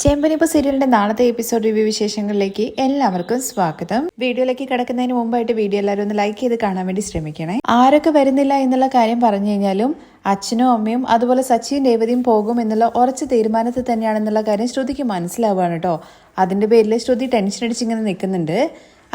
ചെമ്പനിപ്പ് സീരിയലിന്റെ നാളത്തെ episode review വിശേഷങ്ങളിലേക്ക് എല്ലാവർക്കും സ്വാഗതം. വീഡിയോയിലേക്ക് കിടക്കുന്നതിന് മുമ്പായിട്ട് വീഡിയോ എല്ലാവരും ഒന്ന് ലൈക്ക് ചെയ്ത് കാണാൻ വേണ്ടി ശ്രമിക്കണേ. ആരൊക്കെ വരുന്നില്ല എന്നുള്ള കാര്യം പറഞ്ഞു കഴിഞ്ഞാലും അച്ഛനും അമ്മയും അതുപോലെ സച്ചിയും രേവതിയും പോകും എന്നുള്ള ഉറച്ച തീരുമാനത്തിൽ തന്നെയാണെന്നുള്ള കാര്യം ശ്രുതിക്ക് മനസ്സിലാവുകയാണ് കേട്ടോ. അതിന്റെ പേരിൽ ശ്രുതി ടെൻഷൻ അടിച്ചിങ്ങനെ നിൽക്കുന്നുണ്ട്.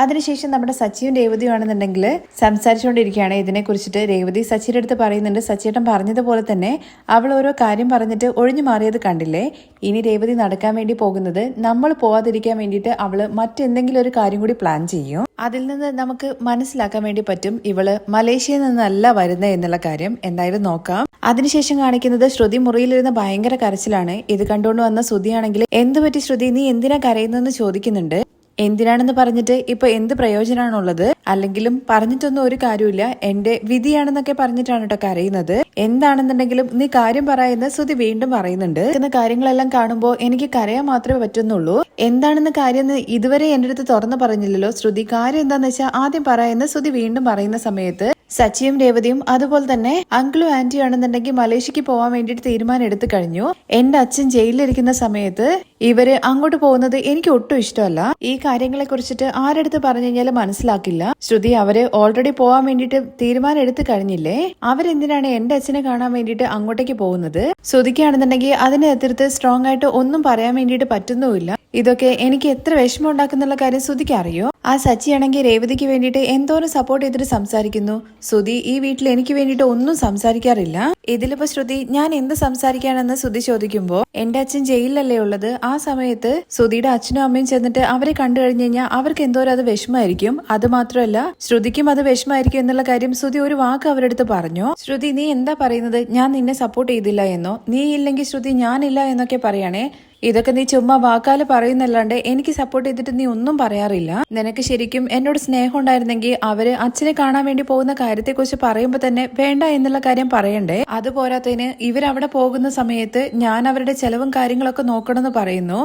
അതിനുശേഷം നമ്മുടെ സച്ചിയും രേവതിയും ആണെന്നുണ്ടെങ്കിൽ സംസാരിച്ചുകൊണ്ടിരിക്കുകയാണ് ഇതിനെക്കുറിച്ചിട്ട്. രേവതി സച്ചിയുടെ അടുത്ത് പറയുന്നുണ്ട്, സച്ചിയേട്ടൻ പറഞ്ഞതുപോലെ തന്നെ അവൾ ഓരോ കാര്യം പറഞ്ഞിട്ട് ഒഴിഞ്ഞു മാറിയത് കണ്ടില്ലേ. ഇനി രേവതി നടക്കാൻ വേണ്ടി പോകുന്നത് നമ്മൾ പോവാതിരിക്കാൻ വേണ്ടിയിട്ട് അവള് മറ്റെന്തെങ്കിലും ഒരു കാര്യം കൂടി പ്ലാൻ ചെയ്യും. അതിൽ നിന്ന് നമുക്ക് മനസ്സിലാക്കാൻ വേണ്ടി പറ്റും ഇവള് മലേഷ്യയിൽ നിന്നല്ല വരുന്നത് എന്നുള്ള കാര്യം. എന്തായാലും നോക്കാം. അതിനുശേഷം കാണിക്കുന്നത് ശ്രുതി മുറിയിലിരുന്ന് ഭയങ്കര കരച്ചിലാണ്. ഇത് കണ്ടുകൊണ്ട് വന്ന ശ്രുതിയാണെങ്കിൽ എന്ത് പറ്റി ശ്രുതി, നീ എന്തിനാ കരയുന്നതെന്ന് ചോദിക്കുന്നുണ്ട്. എന്തിനാണെന്ന് പറഞ്ഞിട്ട് ഇപ്പൊ എന്ത് പ്രയോജനമാണുള്ളത്? അല്ലെങ്കിലും പറഞ്ഞിട്ടൊന്നും ഒരു കാര്യമില്ല, എന്റെ വിധിയാണെന്നൊക്കെ പറഞ്ഞിട്ടാണ് കേട്ടോ കരയുന്നത്. എന്താണെന്നുണ്ടെങ്കിലും നീ കാര്യം പറയുന്ന ശ്രുതി വീണ്ടും പറയുന്നുണ്ട്. കാര്യങ്ങളെല്ലാം കാണുമ്പോൾ എനിക്ക് കരയാൻ മാത്രമേ പറ്റുന്നുള്ളൂ. എന്താണെന്ന് കാര്യം ഇതുവരെ എന്റെ അടുത്ത് തുറന്നു പറഞ്ഞില്ലല്ലോ ശ്രുതി. കാര്യം എന്താന്ന് വെച്ചാൽ ആദ്യം പറയുന്ന ശ്രുതി വീണ്ടും പറയുന്ന സമയത്ത് സച്ചിയും രേവതിയും അതുപോലെ തന്നെ അങ്കിളും ആന്റിയും ആണെന്നുണ്ടെങ്കിൽ മലേഷ്യക്ക് പോവാൻ വേണ്ടിയിട്ട് തീരുമാനം എടുത്തു കഴിഞ്ഞു. എന്റെ അച്ഛൻ ജയിലിലിരിക്കുന്ന സമയത്ത് ഇവര് അങ്ങോട്ട് പോകുന്നത് എനിക്ക് ഒട്ടും ഇഷ്ടമല്ല. ഈ കാര്യങ്ങളെ കുറിച്ചിട്ട് ആരെടുത്ത് പറഞ്ഞു കഴിഞ്ഞാലും മനസ്സിലാക്കില്ല. ശ്രുതി, അവര് ഓൾറെഡി പോവാൻ വേണ്ടിയിട്ട് തീരുമാനം എടുത്തു കഴിഞ്ഞില്ലേ. അവരെന്തിനാണ് എന്റെ അച്ഛനെ കാണാൻ വേണ്ടിയിട്ട് അങ്ങോട്ടേക്ക് പോകുന്നത്? ശ്രുതിക്കാണെന്നുണ്ടെങ്കിൽ അതിനെ എതിർത്ത് സ്ട്രോങ് ആയിട്ട് ഒന്നും പറയാൻ വേണ്ടിയിട്ട് പറ്റുന്നുമില്ല. ഇതൊക്കെ എനിക്ക് എത്ര വിഷമം ഉണ്ടാക്കുന്നുള്ള കാര്യം ശ്രുതിക്ക് അറിയോ? ആ സച്ചിയാണെങ്കിൽ രേവതിക്ക് വേണ്ടിയിട്ട് എന്തോരം സപ്പോർട്ട് ചെയ്തിട്ട് സംസാരിക്കുന്നു. ശ്രുതി ഈ വീട്ടിൽ എനിക്ക് വേണ്ടിയിട്ട് ഒന്നും സംസാരിക്കാറില്ല. ഇതിലിപ്പോ ശ്രുതി ഞാൻ എന്ത് സംസാരിക്കാനെന്ന് ശ്രുതി ചോദിക്കുമ്പോ എന്റെ അച്ഛൻ ജയിലിലല്ലേ ഉള്ളത്. ആ സമയത്ത് ശ്രുതിയുടെ അച്ഛനും അമ്മയും ചെന്നിട്ട് അവരെ കണ്ടു കഴിഞ്ഞു കഴിഞ്ഞാൽ അവർക്ക് എന്തോരം അത് വിഷമമായിരിക്കും. അത് മാത്രമല്ല ശ്രുതിക്കും അത് വിഷമമായിരിക്കും എന്നുള്ള കാര്യം ശ്രുതി ഒരു വാക്ക് അവരുടെ അടുത്ത് പറഞ്ഞു. ശ്രുതി, നീ എന്താ പറയുന്നത്? ഞാൻ നിന്നെ സപ്പോർട്ട് ചെയ്തില്ല എന്നോ? നീ ഇല്ലെങ്കിൽ ശ്രുതി ഞാനില്ല എന്നൊക്കെ പറയണേ. ഇതൊക്കെ നീ ചുമ്മാ വാക്കാല് പറയുന്നല്ലാണ്ട് എനിക്ക് സപ്പോർട്ട് ചെയ്തിട്ട് നീ ഒന്നും പറയാറില്ല. നിനക്ക് ശരിക്കും എന്നോട് സ്നേഹം ഉണ്ടായിരുന്നെങ്കിൽ അവര് അച്ഛനെ കാണാൻ വേണ്ടി പോകുന്ന കാര്യത്തെക്കുറിച്ച് പറയുമ്പോ തന്നെ വേണ്ട എന്നുള്ള കാര്യം പറയണ്ടേ. അതുപോരാത്തതിന് ഇവരവിടെ പോകുന്ന സമയത്ത് ഞാൻ അവരുടെ ചെലവും കാര്യങ്ങളൊക്കെ നോക്കണമെന്ന് പറയുന്നു.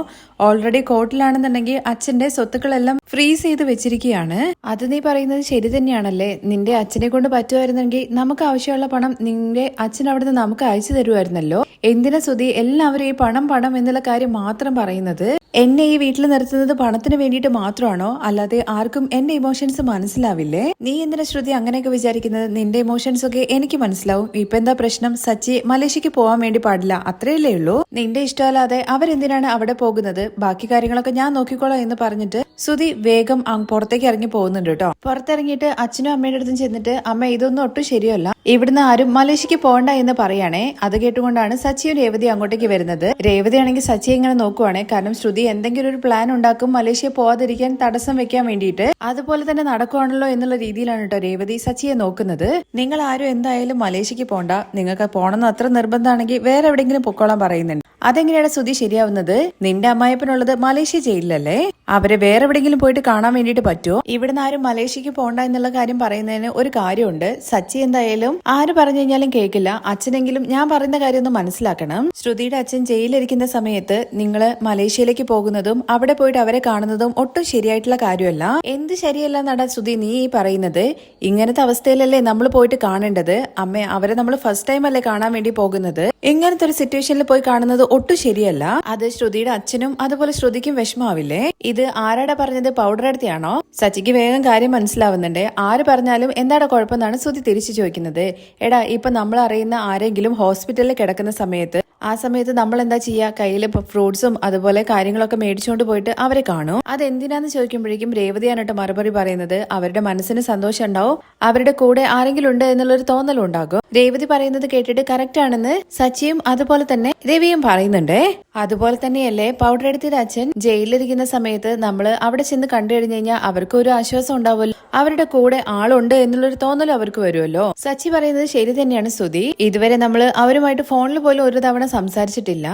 ഓൾറെഡി കോർട്ടിലാണെന്നുണ്ടെങ്കിൽ അച്ഛന്റെ സ്വത്തുക്കളെല്ലാം ഫ്രീസ് ചെയ്ത് വെച്ചിരിക്കുകയാണ്. അത് നീ പറയുന്നത് ശരി തന്നെയാണല്ലേ. നിന്റെ അച്ഛനെ കൊണ്ട് പറ്റുമായിരുന്നെങ്കിൽ നമുക്ക് ആവശ്യമുള്ള പണം നിന്റെ അച്ഛൻ അവിടുന്ന് നമുക്ക് അയച്ചു തരുമായിരുന്നല്ലോ. എന്തിനാ ശ്രുതി എല്ലാവരും ഈ പണം പണം എന്നുള്ള കാര്യം മാത്രം പറയുന്നത്? എന്നെ ഈ വീട്ടിൽ നിർത്തുന്നത് പണത്തിന് വേണ്ടിയിട്ട് മാത്രമാണോ? അല്ലാതെ ആർക്കും എന്റെ ഇമോഷൻസ് മനസ്സിലാവില്ലേ? നീ എന്തിനാ ശ്രുതി അങ്ങനെയൊക്കെ വിചാരിക്കുന്നത്? നിന്റെ ഇമോഷൻസ് ഒക്കെ എനിക്ക് മനസ്സിലാവും. ഇപ്പൊ എന്താ പ്രശ്നം? സച്ചി മലേഷ്യക്ക് പോവാൻ വേണ്ടി പാടില്ല, അത്രയല്ലേ ഉള്ളൂ. നിന്റെ ഇഷ്ടമല്ലാതെ അവരെന്തിനാണ് അവിടെ പോകുന്നത്? ബാക്കി കാര്യങ്ങളൊക്കെ ഞാൻ നോക്കിക്കോളാം എന്ന് പറഞ്ഞിട്ട് ശ്രുതി വേഗം പുറത്തേക്ക് ഇറങ്ങി പോകുന്നുണ്ട് കേട്ടോ. പുറത്തിറങ്ങിയിട്ട് അച്ഛനും അമ്മയുടെ അടുത്തും ചെന്നിട്ട് അമ്മ ഇതൊന്നും ഒട്ടും ശരിയല്ല, ഇവിടുന്ന് ആരും മലേഷ്യക്ക് പോകണ്ട എന്ന് പറയാണേ. അത് കേട്ടുകൊണ്ടാണ് സച്ചിയും രേവതി അങ്ങോട്ടേക്ക് വരുന്നത്. രേവതി ആണെങ്കിൽ സച്ചിയെ ഇങ്ങനെ നോക്കുവാണേ. കാരണം ശ്രുതി എന്തെങ്കിലും ഒരു പ്ലാൻ ഉണ്ടാക്കും മലേഷ്യ പോവാതിരിക്കാൻ തടസ്സം വെക്കാൻ വേണ്ടിയിട്ട്. അതുപോലെ തന്നെ നടക്കുവാണല്ലോ എന്നുള്ള രീതിയിലാണ് കേട്ടോ രേവതി സച്ചിയെ നോക്കുന്നത്. നിങ്ങൾ ആരും എന്തായാലും മലേഷ്യക്ക് പോണ്ട, നിങ്ങൾക്ക് പോകണമെന്ന് അത്ര നിർബന്ധമാണെങ്കിൽ വേറെ എവിടെയെങ്കിലും പൊക്കോളാൻ പറയുന്നുണ്ട്. അതെങ്ങനെയാണ് ശ്രുതി ശരിയാവുന്നത്? നിന്റെ അമ്മായപ്പനുള്ളത് മലേഷ്യ ജയിലിലല്ലേ. അവരെ വേറെ എവിടെയെങ്കിലും പോയിട്ട് കാണാൻ വേണ്ടിയിട്ട് പറ്റുമോ? ഇവിടുന്ന് ആരും മലേഷ്യക്ക് പോകണ്ട എന്നുള്ള കാര്യം പറയുന്നതിന് ഒരു കാര്യമുണ്ട്. സച്ചി എന്തായാലും ആര് പറഞ്ഞു കഴിഞ്ഞാലും കേൾക്കില്ല. അച്ഛനെങ്കിലും ഞാൻ പറയുന്ന കാര്യം ഒന്ന് മനസ്സിലാക്കണം. ശ്രുതിയുടെ അച്ഛൻ ജയിലിലിരിക്കുന്ന സമയത്ത് നിങ്ങള് മലേഷ്യയിലേക്ക് പോകുന്നതും അവിടെ പോയിട്ട് അവരെ കാണുന്നതും ഒട്ടും ശരിയായിട്ടുള്ള കാര്യമല്ല. എന്ത് ശരിയല്ല നട ശ്രുതി നീ ഈ പറയുന്നത്? ഇങ്ങനത്തെ അവസ്ഥയിലല്ലേ നമ്മൾ പോയിട്ട് കാണേണ്ടത്? അമ്മ, അവരെ നമ്മൾ ഫസ്റ്റ് ടൈം അല്ലേ കാണാൻ വേണ്ടി പോകുന്നത്. ഇങ്ങനത്തെ ഒരു സിറ്റുവേഷനിൽ പോയി കാണുന്നത് ഒട്ടും ശരിയല്ല. അത് ശ്രുതിയുടെ അച്ഛനും അതുപോലെ ശ്രുതിക്കും വിഷമാവില്ലേ? ഇത് ആരാടാ പറഞ്ഞത്? പൗഡർ എടുത്തിയാണോ? സച്ചിക്ക് വേഗം കാര്യം മനസ്സിലാവുന്നുണ്ട്. ആര് പറഞ്ഞാലും എന്താടാ കുഴപ്പമെന്നാണ് ശ്രുതി തിരിച്ചു ചോദിക്കുന്നത്. എടാ, ഇപ്പൊ നമ്മൾ അറിയുന്ന ആരെങ്കിലും ഹോസ്പിറ്റലിൽ കിടക്കുന്ന സമയത്ത് ആ സമയത്ത് നമ്മൾ എന്താ ചെയ്യാ? കയ്യിൽ ഫ്രൂട്ട്സും അതുപോലെ കാര്യങ്ങളൊക്കെ മേടിച്ചുകൊണ്ട് പോയിട്ട് അവരെ കാണും. അതെന്തിനാന്ന് ചോദിക്കുമ്പോഴേക്കും രേവതിയാണിട്ട് മറുപടി പറയുന്നത് അവരുടെ മനസ്സിന് സന്തോഷം ഉണ്ടാവും, അവരുടെ കൂടെ ആരെങ്കിലും ഉണ്ട് എന്നുള്ളൊരു തോന്നലും ഉണ്ടാകും. രേവതി പറയുന്നത് കേട്ടിട്ട് കറക്റ്റ് ആണെന്ന് സച്ചിയും അതുപോലെ തന്നെ രവിയും പറയുന്നുണ്ട്. അതുപോലെ തന്നെയല്ലേ പൗഡർ എടുത്തിട്ട് അച്ഛൻ ജയിലിലിരിക്കുന്ന സമയത്ത് നമ്മൾ അവിടെ ചെന്ന് കണ്ടു കഴിഞ്ഞു കഴിഞ്ഞാൽ അവർക്ക് ഒരു ആശ്വാസം ഉണ്ടാവുമല്ലോ, അവരുടെ കൂടെ ആളുണ്ട് എന്നുള്ളൊരു തോന്നലും അവർക്ക് വരുമല്ലോ. സച്ചി പറയുന്നത് ശരി തന്നെയാണ് ശ്രുതി. ഇതുവരെ നമ്മൾ അവരുമായിട്ട് ഫോണിൽ പോലും ഒരു തവണ സംസാരിച്ചിട്ടില്ല.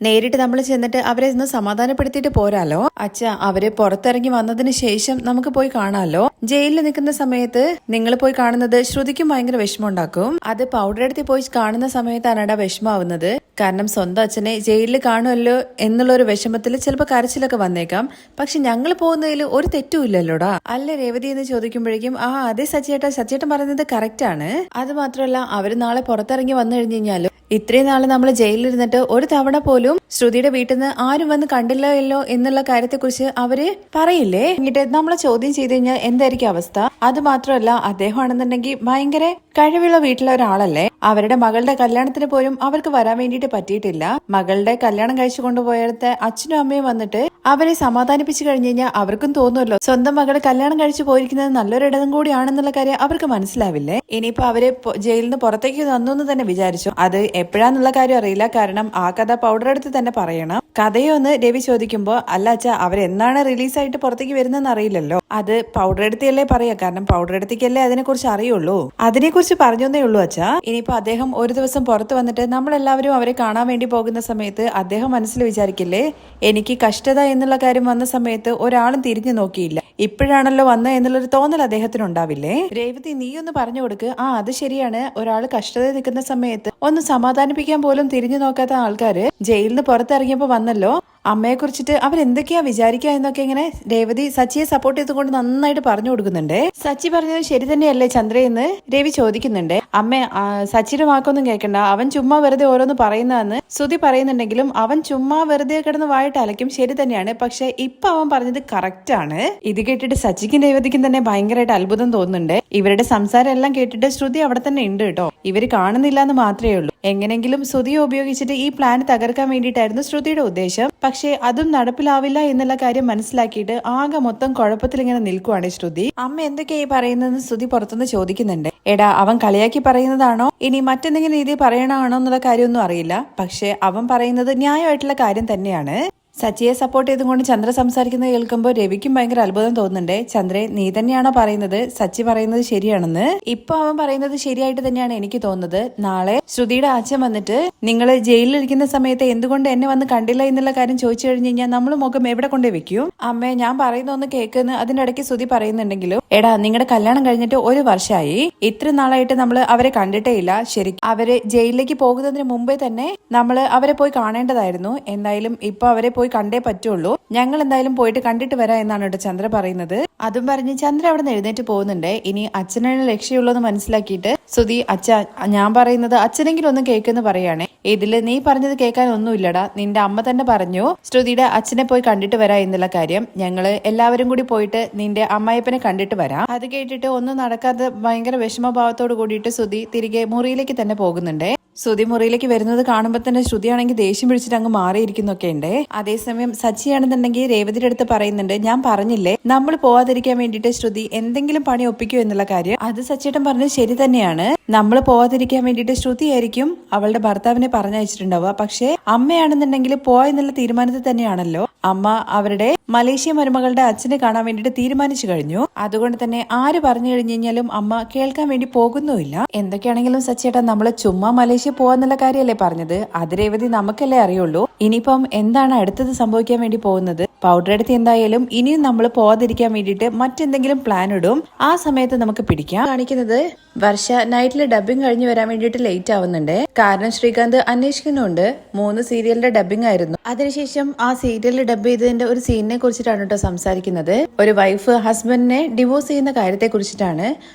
നേരിട്ട് നമ്മൾ ചെന്നിട്ട് അവരെ ഒന്ന് സമാധാനപ്പെടുത്തിയിട്ട് പോരാലോ. അച്ഛ, അവര് പുറത്തിറങ്ങി വന്നതിന് ശേഷം നമുക്ക് പോയി കാണാമല്ലോ. ജയിലിൽ നിൽക്കുന്ന സമയത്ത് നിങ്ങൾ പോയി കാണുന്നത് ശ്രുതിക്കും ഭയങ്കര വിഷമം ഉണ്ടാക്കും. അത് പൗഡർ എടുത്ത് പോയി കാണുന്ന സമയത്താണ് വിഷമാവുന്നത്. കാരണം സ്വന്തം അച്ഛനെ ജയിലിൽ കാണുമല്ലോ എന്നുള്ളൊരു വിഷമത്തിൽ ചിലപ്പോൾ കരച്ചിലൊക്കെ വന്നേക്കാം. പക്ഷെ ഞങ്ങൾ പോകുന്നതിൽ ഒരു തെറ്റും ഇല്ലല്ലോടാ, അല്ലേ രേവതി എന്ന് ചോദിക്കുമ്പോഴേക്കും അതെ സച്ചിയേട്ടൻ പറയുന്നത് കറക്റ്റ് ആണ്. അത് മാത്രമല്ല അവര് നാളെ പുറത്തിറങ്ങി വന്നു കഴിഞ്ഞു കഴിഞ്ഞാലും ഇത്രയും നാളെ നമ്മൾ ജയിലിലിരുന്നിട്ട് ഒരു തവണ പോലും ശ്രുതിയുടെ വീട്ടിൽ നിന്ന് ആരും വന്ന് കണ്ടില്ലല്ലോ എന്നുള്ള കാര്യത്തെക്കുറിച്ച് അവര് പറയില്ലേ? എന്നിട്ട് നമ്മളെ ചോദ്യം ചെയ്ത് കഴിഞ്ഞാൽ എന്തായിരിക്കും അവസ്ഥ? അത് മാത്രമല്ല അദ്ദേഹം ആണെന്നുണ്ടെങ്കിൽ ഭയങ്കര കഴിവുള്ള വീട്ടിലെ ഒരാളല്ലേ. അവരുടെ മകളുടെ കല്യാണത്തിന് പോലും അവർക്ക് വരാൻ വേണ്ടിയിട്ട് പറ്റിയിട്ടില്ല. മകളുടെ കല്യാണം കഴിച്ചു കൊണ്ടുപോയടുത്ത് അച്ഛനും അമ്മയും വന്നിട്ട് അവരെ സമാധാനിപ്പിച്ചു കഴിഞ്ഞു കഴിഞ്ഞാൽ അവർക്കും തോന്നുമല്ലോ സ്വന്തം മകളുടെ കല്യാണം കഴിച്ചു പോയിരിക്കുന്നത് നല്ലൊരിടം കൂടിയാണെന്നുള്ള കാര്യം അവർക്ക് മനസ്സിലാവില്ലേ? ഇനിയിപ്പോ അവര് ജയിലിൽ നിന്ന് പുറത്തേക്ക് വന്നു എന്ന് തന്നെ വിചാരിച്ചു. അത് എപ്പോഴാന്നുള്ള കാര്യം അറിയില്ല. കാരണം ആ കഥ പൗഡർ എടുത്ത് തന്നെ പറയണം. കഥയൊന്ന് രവി ചോദിക്കുമ്പോ അല്ല അച്ഛാ അവരെന്നാണ് റിലീസായിട്ട് പുറത്തേക്ക് വരുന്നതെന്ന് അറിയില്ലല്ലോ. അത് പൗഡർ എടുത്തിയല്ലേ പറയാ, കാരണം പൗഡർ എടുത്തിക്കല്ലേ അതിനെ കുറിച്ച് അറിയുള്ളൂ. അതിനെക്കുറിച്ച് പറഞ്ഞേ ഉള്ളൂ അച്ഛാ. ഇനിയിപ്പോ അദ്ദേഹം ഒരു ദിവസം പുറത്ത് വന്നിട്ട് നമ്മളെല്ലാവരും അവരെ കാണാൻ വേണ്ടി പോകുന്ന സമയത്ത് അദ്ദേഹം മനസ്സിൽ വിചാരിക്കില്ലേ എനിക്ക് കഷ്ടത എന്നുള്ള കാര്യം വന്ന സമയത്ത് ഒരാളും തിരിഞ്ഞു നോക്കിയില്ല, ഇപ്പോഴാണല്ലോ വന്ന എന്നുള്ളൊരു തോന്നൽ അദ്ദേഹത്തിന് ഉണ്ടാവില്ലേ? രേവതി നീ ഒന്ന് പറഞ്ഞു കൊടുക്ക്. അത് ശരിയാണ്, ഒരാൾ കഷ്ടത നിൽക്കുന്ന സമയത്ത് ഒന്ന് സമാധാനിപ്പിക്കാൻ പോലും തിരിഞ്ഞു നോക്കാത്ത ആൾക്കാര് ജയിലിൽ നിന്ന് പുറത്തിറങ്ങിയപ്പോ വന്നല്ലോ. അമ്മയെ കുറിച്ചിട്ട് അവരെന്തൊക്കെയാ വിചാരിക്കുക എന്നൊക്കെ ഇങ്ങനെ രേവതി സച്ചിയെ സപ്പോർട്ട് ചെയ്തുകൊണ്ട് നന്നായിട്ട് പറഞ്ഞു കൊടുക്കുന്നുണ്ട്. സച്ചി പറഞ്ഞത് ശരി തന്നെയല്ലേ ചന്ദ്രയെന്ന് രവി ചോദിക്കുന്നുണ്ട്. അമ്മ സച്ചിയുടെ വാക്കൊന്നും കേൾക്കണ്ട, അവൻ ചുമ്മാ വെറുതെ ഓരോന്ന് പറയുന്നതെന്ന് ശ്രുതി പറയുന്നുണ്ടെങ്കിലും അവൻ ചുമ്മാ വെറുതെ കിടന്ന് വായിട്ട് അലക്കും, ശരി തന്നെയാണ്. പക്ഷെ ഇപ്പൊ അവൻ പറഞ്ഞത് കറക്റ്റ് ആണ്. ഇത് കേട്ടിട്ട് സച്ചിക്കും രേവതിക്കും തന്നെ ഭയങ്കരമായിട്ട് അത്ഭുതം തോന്നുന്നുണ്ട്. ഇവരുടെ സംസാരം എല്ലാം കേട്ടിട്ട് ശ്രുതി അവിടെ തന്നെ ഉണ്ട് കേട്ടോ. ഇവര് കാണുന്നില്ല എന്ന് മാത്രമേ ഉള്ളൂ. എങ്ങനെങ്കിലും ശ്രുതിയെ ഉപയോഗിച്ചിട്ട് ഈ പ്ലാൻ തകർക്കാൻ വേണ്ടിയിട്ടായിരുന്നു ശ്രുതിയുടെ ഉദ്ദേശം. പക്ഷേ അതും നടപ്പിലാവില്ല എന്നുള്ള കാര്യം മനസ്സിലാക്കിയിട്ട് ആകെ മൊത്തം കുഴപ്പത്തിൽ ഇങ്ങനെ നിൽക്കുവാണ് ശ്രുതി. അമ്മ എന്തൊക്കെയായി പറയുന്നതെന്ന് ശ്രുതി പുറത്തുനിന്ന് ചോദിക്കുന്നുണ്ട്. എടാ അവൻ കളിയാക്കി പറയുന്നതാണോ ഇനി മറ്റെന്തെങ്കിലും രീതി പറയണാണോ എന്നുള്ള കാര്യമൊന്നും അറിയില്ല. പക്ഷെ അവൻ പറയുന്നത് ന്യായമായിട്ടുള്ള കാര്യം തന്നെയാണ്. സച്ചിയെ സപ്പോർട്ട് ചെയ്തുകൊണ്ട് ചന്ദ്ര സംസാരിക്കുന്നത് കേൾക്കുമ്പോൾ രവിക്കും ഭയങ്കര അത്ഭുതം തോന്നുന്നുണ്ട്. ചന്ദ്രേ നീ തന്നെയാണോ പറയുന്നത് സച്ചി പറയുന്നത് ശരിയാണെന്ന്? ഇപ്പൊ അവൻ പറയുന്നത് ശരിയായിട്ട് തന്നെയാണ് എനിക്ക് തോന്നുന്നത്. നാളെ ശ്രുതിയുടെ അച്ഛൻ വന്നിട്ട് നിങ്ങൾ ജയിലിലിരിക്കുന്ന സമയത്ത് എന്തുകൊണ്ട് എന്നെ വന്ന് കണ്ടില്ല എന്നുള്ള കാര്യം ചോദിച്ചു കഴിഞ്ഞു കഴിഞ്ഞാൽ നമ്മൾ മുഖം എവിടെ കൊണ്ടേ വെക്കും? അമ്മേ ഞാൻ പറയുന്ന ഒന്ന് കേൾക്കുന്ന അതിന്റെ ഇടയ്ക്ക് ശ്രുതി പറയുന്നുണ്ടെങ്കിലും എടാ നിങ്ങളുടെ കല്യാണം കഴിഞ്ഞിട്ട് 1 വർഷമായി, ഇത്ര നാളായിട്ട് നമ്മൾ അവരെ കണ്ടിട്ടേ ഇല്ല. ശരിക്കും അവര് ജയിലിലേക്ക് പോകുന്നതിന് മുമ്പേ തന്നെ നമ്മൾ അവരെ പോയി കാണേണ്ടതായിരുന്നു. എന്തായാലും ഇപ്പൊ അവരെ പോയി കണ്ടേ പറ്റുള്ളൂ. ഞങ്ങൾ എന്തായാലും പോയിട്ട് കണ്ടിട്ട് വരാം എന്നാണ് കേട്ടോ ചന്ദ്ര പറയുന്നത്. അതും പറഞ്ഞ് ചന്ദ്ര അവിടെ നിന്ന് എഴുന്നേറ്റ് പോകുന്നുണ്ട്. ഇനി അച്ഛനാണ് ലക്ഷ്യമുള്ളതെന്ന് മനസ്സിലാക്കിയിട്ട് ശ്രുതി അച്ഛ ഞാൻ പറയുന്നത് അച്ഛനെങ്കിലും ഒന്ന് കേൾക്കെന്ന് പറയാണ്. ഇതില് നീ പറഞ്ഞത് കേൾക്കാൻ ഒന്നുമില്ലടാ, നിന്റെ അമ്മ തന്നെ പറഞ്ഞു ശ്രുതിയുടെ അച്ഛനെ പോയി കണ്ടിട്ട് വരാം എന്നുള്ള കാര്യം. ഞങ്ങള് എല്ലാവരും കൂടി പോയിട്ട് നിന്റെ അമ്മായിപ്പനെ കണ്ടിട്ട് വരാം. അത് കേട്ടിട്ട് ഒന്നും നടക്കാതെ ഭയങ്കര വിഷമഭാവത്തോട് കൂടിയിട്ട് ശ്രുതി തിരികെ മുറിയിലേക്ക് തന്നെ പോകുന്നുണ്ട്. ശ്രുതി മുറിയിലേക്ക് വരുന്നത് കാണുമ്പോൾ തന്നെ ശ്രുതിയാണെങ്കിൽ ദേഷ്യം പിടിച്ചിട്ട് അങ്ങ് മാറിയിരിക്കുന്നൊക്കെ ഉണ്ട്. അതേസമയം സച്ചിയാണെന്നുണ്ടെങ്കിൽ രേവതിയുടെ അടുത്ത് പറയുന്നുണ്ട് ഞാൻ പറഞ്ഞില്ലേ നമ്മൾ പോവാതിരിക്കാൻ വേണ്ടിയിട്ട് ശ്രുതി എന്തെങ്കിലും പണി ഒപ്പിക്കൂ എന്നുള്ള കാര്യം. അത് സച്ചിയേട്ടൻ പറഞ്ഞത് ശരി തന്നെയാണ്. നമ്മൾ പോവാതിരിക്കാൻ വേണ്ടിയിട്ട് ശ്രുതി ആയിരിക്കും അവളുടെ ഭർത്താവിനെ പറഞ്ഞയച്ചിട്ടുണ്ടാവുക. പക്ഷെ അമ്മയാണെന്നുണ്ടെങ്കിൽ പോയെന്നുള്ള തീരുമാനത്തിൽ തന്നെയാണല്ലോ അമ്മ അവരുടെ മലേഷ്യ മരുമകളുടെ അച്ഛനെ കാണാൻ വേണ്ടിയിട്ട് തീരുമാനിച്ചു കഴിഞ്ഞു. അതുകൊണ്ട് തന്നെ ആര് പറഞ്ഞു കഴിഞ്ഞു കഴിഞ്ഞാലും അമ്മ കേൾക്കാൻ വേണ്ടി പോകുന്നുമില്ല. എന്തൊക്കെയാണെങ്കിലും സച്ചിയേട്ടൻ നമ്മള് ചുമ്മാ മലേഷ്യ പോവാന്നുള്ള കാര്യമല്ലേ പറഞ്ഞത്? അത് രേവതി നമുക്കല്ലേ അറിയുള്ളൂ. ഇനിയിപ്പം എന്താണ് അടുത്തത് സംഭവിക്കാൻ വേണ്ടി പോകുന്നത്? പൗഡർ എടുത്ത് എന്തായാലും ഇനിയും നമ്മൾ പോവാതിരിക്കാൻ വേണ്ടിയിട്ട് മറ്റെന്തെങ്കിലും പ്ലാൻ ഇടും. ആ സമയത്ത് നമുക്ക് പിടിക്കാം. കാണിക്കുന്നത് വർഷ നൈറ്റിൽ ഡബിങ് കഴിഞ്ഞ് വരാൻ വേണ്ടിയിട്ട് ലേറ്റ് ആവുന്നുണ്ട്. കാരണം ശ്രീകാന്ത് അന്വേഷിക്കുന്നുണ്ട്. 3 സീരിയലിന്റെ ഡബിങ് ആയിരുന്നു. അതിനുശേഷം ആ സീരിയലിൽ ഡബ് ചെയ്തതിന്റെ ഒരു സീനിനെ കുറിച്ചിട്ടാണ് കേട്ടോ സംസാരിക്കുന്നത്. ഒരു വൈഫ് ഹസ്ബൻഡിനെ ഡിവോഴ്സ് ചെയ്യുന്ന കാര്യത്തെ കുറിച്ചിട്ടാണ്.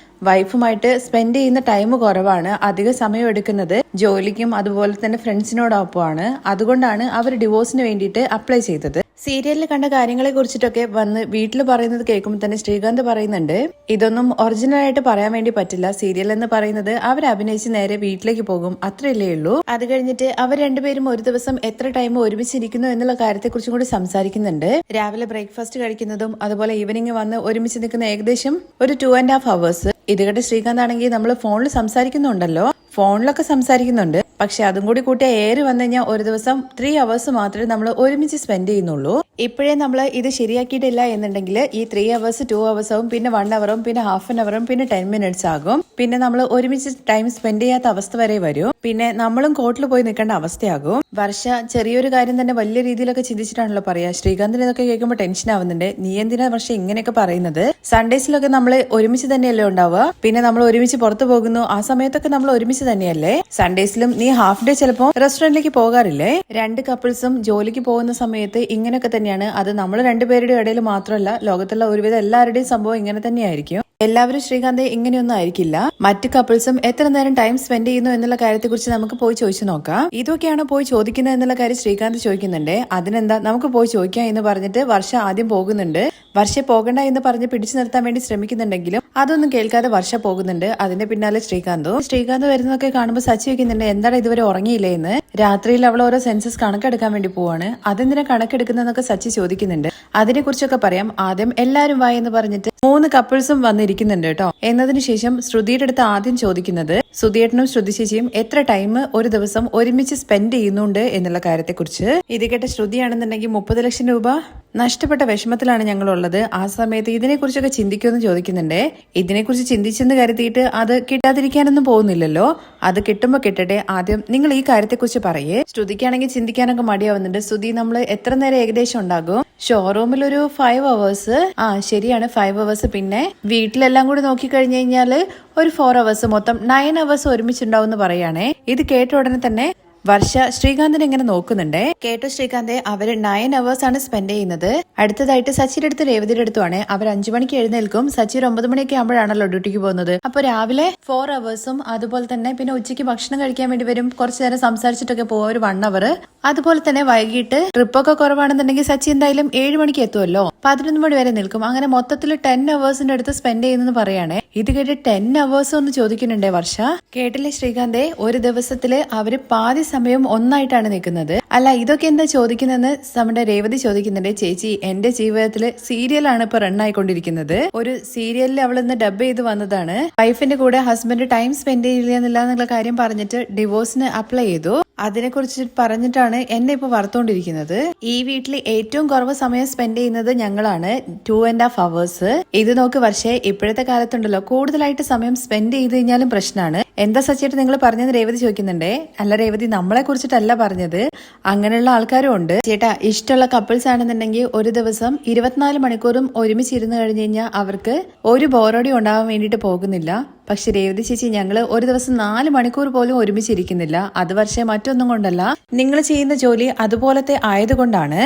വൈഫുമായിട്ട് സ്പെൻഡ് ചെയ്യുന്ന ടൈം കുറവാണ്, അധിക സമയം എടുക്കുന്നത് ജോലിക്കും അതുപോലെ തന്നെ ഫ്രണ്ട്സിനോടൊപ്പമാണ്. അതുകൊണ്ടാണ് അവർ ഡിവോഴ്സിന് വേണ്ടിയിട്ട് അപ്ലൈ ചെയ്തത്. സീരിയലിൽ കണ്ട കാര്യങ്ങളെ കുറിച്ചിട്ടൊക്കെ വന്ന് വീട്ടിൽ പറയുന്നത് കേൾക്കുമ്പോൾ തന്നെ ശ്രീകാന്ത് പറയുന്നുണ്ട് ഇതൊന്നും ഒറിജിനൽ ആയിട്ട് പറയാൻ വേണ്ടി പറ്റില്ല. സീരിയൽ എന്ന് പറയുന്നത് അവർ അഭിനയിച്ച് നേരെ വീട്ടിലേക്ക് പോകും, അത്രയല്ലേ ഉള്ളൂ. അത് കഴിഞ്ഞിട്ട് അവർ രണ്ടുപേരും ഒരു ദിവസം എത്ര ടൈം ഒരുമിച്ചിരിക്കുന്നു എന്നുള്ള കാര്യത്തെ കുറിച്ചും കൂടി സംസാരിക്കുന്നുണ്ട്. രാവിലെ ബ്രേക്ക്ഫാസ്റ്റ് കഴിക്കുന്നതും അതുപോലെ ഈവനിങ് വന്ന് ഒരുമിച്ച് നിൽക്കുന്ന ഏകദേശം ഒരു 2.5 hours. ഇത് കേട്ട് ശ്രീകാന്ത് ആണെങ്കിൽ നമ്മൾ ഫോണിൽ സംസാരിക്കുന്നുണ്ടല്ലോ, ഫോണിലൊക്കെ സംസാരിക്കുന്നുണ്ട്. പക്ഷെ അതും കൂടി കൂട്ടിയ ഏറി വന്നു കഴിഞ്ഞാൽ ഒരു ദിവസം 3 hours മാത്രമേ നമ്മൾ ഒരുമിച്ച് സ്പെൻഡ് ചെയ്യുന്നുള്ളൂ. ഇപ്പോഴേ നമ്മൾ ഇത് ശരിയാക്കിയിട്ടില്ല എന്നുണ്ടെങ്കിൽ ഈ 3 hours 2 hours ആവും, പിന്നെ 1 hour പിന്നെ ഹാഫ് ആൻ അവറും പിന്നെ 10 minutes ആകും. പിന്നെ നമ്മൾ ഒരുമിച്ച് ടൈം സ്പെൻഡ് ചെയ്യാത്ത അവസ്ഥ വരെ വരും. പിന്നെ നമ്മളും കോർട്ടിൽ പോയി നിൽക്കേണ്ട അവസ്ഥയാകും. വർഷ ചെറിയൊരു കാര്യം തന്നെ വലിയ രീതിയിലൊക്കെ ചിന്തിച്ചിട്ടാണല്ലോ പറയാ. ശ്രീകാന്തിന് ഇതൊക്കെ കേൾക്കുമ്പോൾ ടെൻഷൻ ആവുന്നുണ്ട്. നീ എന്തിനാ വർഷ ഇങ്ങനെയൊക്കെ പറയുന്നത്? സൺഡേസിലൊക്കെ നമ്മൾ ഒരുമിച്ച് തന്നെയല്ലേ ഉണ്ടാവുക. പിന്നെ നമ്മൾ ഒരുമിച്ച് പുറത്തു പോകുന്നു, ആ സമയത്തൊക്കെ നമ്മൾ ഒരുമിച്ച് തന്നെയല്ലേ. സൺഡേസിലും നീ നീ ഹാഫ് ഡേ ചിലപ്പോൾ റെസ്റ്റോറന്റിലേക്ക് പോകാറില്ലേ? രണ്ട് കപ്പിൾസും ജോലിക്ക് പോകുന്ന സമയത്ത് ഇങ്ങനെയൊക്കെ തന്നെയാണ്. അത് നമ്മൾ രണ്ടുപേരുടെ ഇടയിൽ മാത്രമല്ല, ലോകത്തുള്ള ഒരുവിധം എല്ലാവരുടെയും സംഭവം ഇങ്ങനെ തന്നെയായിരിക്കും. എല്ലാവരും ശ്രീകാന്ത് ഇങ്ങനെയൊന്നും ആയിരിക്കില്ല. മറ്റു കപ്പിൾസും എത്ര നേരം ടൈം സ്പെൻഡ് ചെയ്യുന്നു എന്നുള്ള കാര്യത്തെ കുറിച്ച് നമുക്ക് പോയി ചോദിച്ചു നോക്കാം. ഇതൊക്കെയാണോ പോയി ചോദിക്കുന്നത് എന്നുള്ള കാര്യം ശ്രീകാന്ത് ചോദിക്കുന്നുണ്ട്. അതിനെന്താ, നമുക്ക് പോയി ചോദിക്കാം എന്ന് പറഞ്ഞിട്ട് വർഷ ആദ്യം പോകുന്നുണ്ട്. വർഷ പോകണ്ട എന്ന് പറഞ്ഞ് പിടിച്ചു നിർത്താൻ വേണ്ടി ശ്രമിക്കുന്നുണ്ടെങ്കിലും അതൊന്നും കേൾക്കാതെ വർഷ പോകുന്നുണ്ട്. അതിന്റെ പിന്നാലെ ശ്രീകാന്ത് വരുന്നതൊക്കെ കാണുമ്പോൾ സച്ചി വെക്കുന്നുണ്ട്, എന്താണ് ഇതുവരെ ഉറങ്ങിയില്ലേ എന്ന്. രാത്രിയിൽ അവൾ ഓരോ സെൻസസ് കണക്കെടുക്കാൻ വേണ്ടി പോവാണ്. അതെന്തിനാ കണക്കെടുക്കുന്നതെന്നൊക്കെ സച്ചി ചോദിക്കുന്നുണ്ട്. അതിനെ കുറിച്ചൊക്കെ പറയാം. ആദ്യം എല്ലാരും വാ എന്ന് പറഞ്ഞിട്ട് 3 കപ്പിൾസും വന്നിരിക്കുന്നുണ്ട് കേട്ടോ. എന്നതിനു ശേഷം ശ്രുതിയുടെ അടുത്ത് ആദ്യം ചോദിക്കുന്നത് സുധിയേട്ടനും ശ്രുതി ചേച്ചിയും എത്ര ടൈം ഒരു ദിവസം ഒരുമിച്ച് സ്പെൻഡ് ചെയ്യുന്നുണ്ട് എന്നുള്ള കാര്യത്തെ കുറിച്ച്. ഇത് കേട്ട ശ്രുതിയാണെന്നുണ്ടെങ്കിൽ 30 ലക്ഷം രൂപ നഷ്ടപ്പെട്ട വിഷമത്തിലാണ് ഞങ്ങളുള്ളത്. ആ സമയത്ത് ഇതിനെക്കുറിച്ചൊക്കെ ചിന്തിക്കുമെന്ന് ചോദിക്കുന്നുണ്ട്. ഇതിനെക്കുറിച്ച് ചിന്തിച്ചെന്ന് കരുതിയിട്ട് അത് കിട്ടാതിരിക്കാനൊന്നും പോകുന്നില്ലല്ലോ. അത് കിട്ടുമ്പോ കിട്ടട്ടെ. ആദ്യം നിങ്ങൾ ഈ കാര്യത്തെക്കുറിച്ച് പറയേ. ശ്രുതിക്കാണെങ്കിൽ ചിന്തിക്കാനൊക്കെ മടിയാവുന്നുണ്ട്. ശ്രുതി, നമ്മൾ എത്ര നേരം ഏകദേശം ഉണ്ടാകും? ഷോറൂമിൽ ഒരു 5 hours. ശരിയാണ്, 5 hours. പിന്നെ വീട്ടിലെല്ലാം കൂടി നോക്കിക്കഴിഞ്ഞു കഴിഞ്ഞാല് ഒരു 4 hours. മൊത്തം 9 hours ഒരുമിച്ചുണ്ടാവും എന്ന് പറയാണേ. ഇത് കേട്ട ഉടനെ തന്നെ വർഷ ശ്രീകാന്തിനെ ഇങ്ങനെ നോക്കുന്നുണ്ട്. കേട്ടോ ശ്രീകാന്തെ, അവര് 9 hours ആണ് സ്പെൻഡ് ചെയ്യുന്നത്. അടുത്തതായിട്ട് സച്ചിയുടെ അടുത്ത് രേവതിയുടെ അടുത്തുമാണ്. അവർ 5 മണിക്ക് എഴുന്നേൽക്കും. സച്ചി 9 മണിയൊക്കെ ആകുമ്പോഴാണല്ലോ ഡ്യൂട്ടിക്ക് പോകുന്നത്. അപ്പൊ രാവിലെ 4 hours. അതുപോലെ തന്നെ പിന്നെ ഉച്ചയ്ക്ക് ഭക്ഷണം കഴിക്കാൻ വേണ്ടി വരും. കുറച്ചു നേരം സംസാരിച്ചിട്ടൊക്കെ പോകും, ഒരു 1 hour. അതുപോലെ തന്നെ വൈകിട്ട് ട്രിപ്പൊക്കെ കുറവാണെന്നുണ്ടെങ്കിൽ സച്ചി എന്തായാലും 7 മണിക്ക് എത്തുമല്ലോ, 11 മണി വരെ നിൽക്കും. അങ്ങനെ മൊത്തത്തിൽ 10 hours അടുത്ത് സ്പെൻഡ് ചെയ്യുന്നെന്ന് പറയാണേ. ഇത് കേട്ട് 10 hours ഒന്ന് ചോദിക്കുന്നുണ്ടേ വർഷ. കേട്ടില്ലേ ശ്രീകാന്തെ, ഒരു ദിവസത്തില് അവര് പാതി സമയം ഒന്നായിട്ടാണ് നിൽക്കുന്നത്. അല്ല, ഇതൊക്കെ എന്താ ചോദിക്കുന്നതെന്ന് നമ്മുടെ രേവതി ചോദിക്കുന്നുണ്ട്. ചേച്ചി, എന്റെ ജീവിതത്തില് സീരിയലാണ് ഇപ്പൊ റൺ ആയിക്കൊണ്ടിരിക്കുന്നത്. ഒരു സീരിയലിൽ അവൾ ഇന്ന് ഡബ് ചെയ്ത് വന്നതാണ്. വൈഫിന്റെ കൂടെ ഹസ്ബൻഡ് ടൈം സ്പെൻഡ് ചെയ്യില്ല എന്നുള്ള കാര്യം പറഞ്ഞിട്ട് ഡിവോഴ്സിന് അപ്ലൈ ചെയ്തു. അതിനെക്കുറിച്ച് പറഞ്ഞിട്ടാണ് എന്നെ ഇപ്പൊ വറുത്തോണ്ടിരിക്കുന്നത്. ഈ വീട്ടിൽ ഏറ്റവും കുറവ് സമയം സ്പെൻഡ് ചെയ്യുന്നത് ഞങ്ങളാണ്, 2.5 hours. ഇത് നോക്ക് വർഷേ, ഇപ്പോഴത്തെ കാലത്തുണ്ടല്ലോ കൂടുതലായിട്ട് സമയം സ്പെൻഡ് ചെയ്ത് കഴിഞ്ഞാലും പ്രശ്നമാണ്. എന്താ സച്ചിയായിട്ട് നിങ്ങൾ പറഞ്ഞത് രേവതി ചോദിക്കുന്നുണ്ടേ. അല്ല രേവതി, നമ്മളെ കുറിച്ചിട്ടല്ല പറഞ്ഞത്, അങ്ങനെയുള്ള ആൾക്കാരും ഉണ്ട് ചേട്ടാ. ഇഷ്ടമുള്ള കപ്പിൾസ് ആണെന്നുണ്ടെങ്കിൽ ഒരു ദിവസം 24 മണിക്കൂറും ഒരുമിച്ചിരുന്ന് കഴിഞ്ഞു കഴിഞ്ഞാൽ അവർക്ക് ഒരു ബോറോടി ഉണ്ടാവാൻ വേണ്ടിയിട്ട് പോകുന്നില്ല. പക്ഷെ രേവതി ചേച്ചി, ഞങ്ങള് ഒരു ദിവസം 4 മണിക്കൂർ പോലും ഒരുമിച്ചിരിക്കുന്നില്ല. അത് പക്ഷേ മറ്റൊന്നും കൊണ്ടല്ല, നിങ്ങൾ ചെയ്യുന്ന ജോലി അതുപോലത്തെ ആയതുകൊണ്ടാണ്.